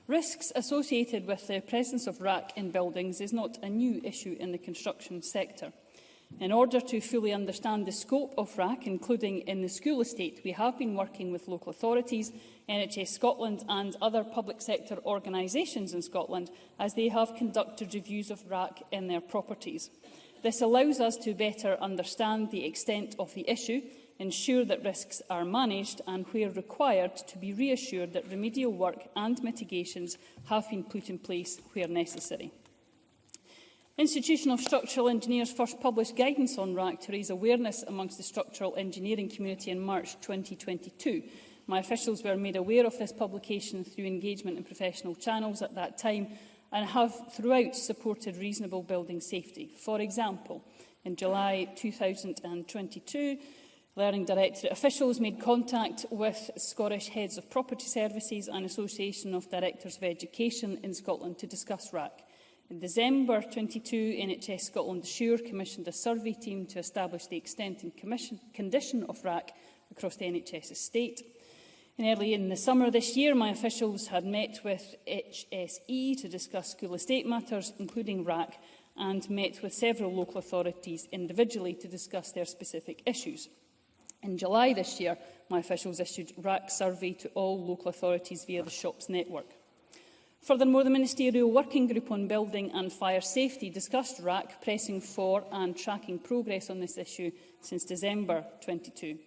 Risks associated with the presence of RAAC in buildings is not a new issue in the construction sector. In order to fully understand the scope of RAAC, including in the school estate, we have been working with local authorities, NHS Scotland and other public sector organisations in Scotland as they have conducted reviews of RAAC in their properties. This allows us to better understand the extent of the issue, ensure that risks are managed and, where required, to be reassured that remedial work and mitigations have been put in place where necessary. Institution of Structural Engineers first published guidance on RAAC to raise awareness amongst the structural engineering community in March 2022. My officials were made aware of this publication through engagement in professional channels at that time and have throughout supported reasonable building safety. For example, in July 2022, Learning Directorate officials made contact with Scottish Heads of Property Services and Association of Directors of Education in Scotland to discuss RAAC. In December 22, NHS Scotland Assure commissioned a survey team to establish the extent and condition of RAAC across the NHS estate. And early in the summer this year, my officials had met with HSE to discuss school estate matters, including RAAC, and met with several local authorities individually to discuss their specific issues. In July this year, my officials issued RAAC survey to all local authorities via the SHOPS network. Furthermore, the Ministerial Working Group on Building and Fire Safety discussed RAAC, pressing for and tracking progress on this issue since December 22.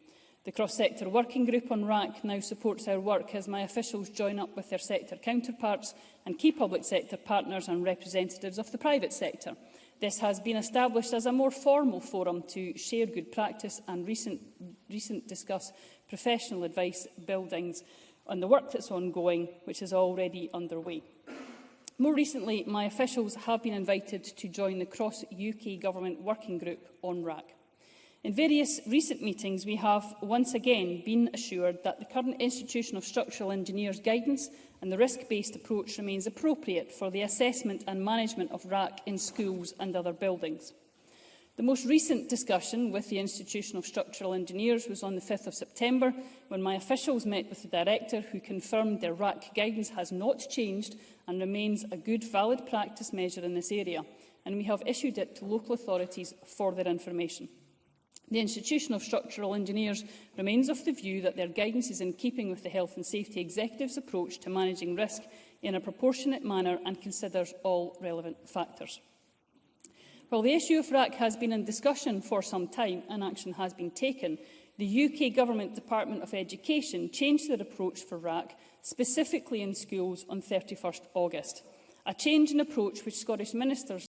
The cross-sector working group on RAAC now supports our work as my officials join up with their sector counterparts and key public sector partners and representatives of the private sector. This has been established as a more formal forum to share good practice and recent discuss professional advice buildings on the work that's ongoing, which is already underway. More recently, my officials have been invited to join the cross-UK Government Working Group on RAAC. In various recent meetings, we have once again been assured that the current Institution of Structural Engineers guidance and the risk-based approach remains appropriate for the assessment and management of RAAC in schools and other buildings. The most recent discussion with the Institution of Structural Engineers was on the 5th of September, when my officials met with the Director, who confirmed their RAAC guidance has not changed and remains a good, valid practice measure in this area, and we have issued it to local authorities for their information. The Institution of Structural Engineers remains of the view that their guidance is in keeping with the Health and Safety Executive's approach to managing risk in a proportionate manner and considers all relevant factors. While the issue of RAAC has been in discussion for some time and action has been taken, the UK Government Department of Education changed their approach for RAAC, specifically in schools, on 31st August. A change in approach which Scottish ministers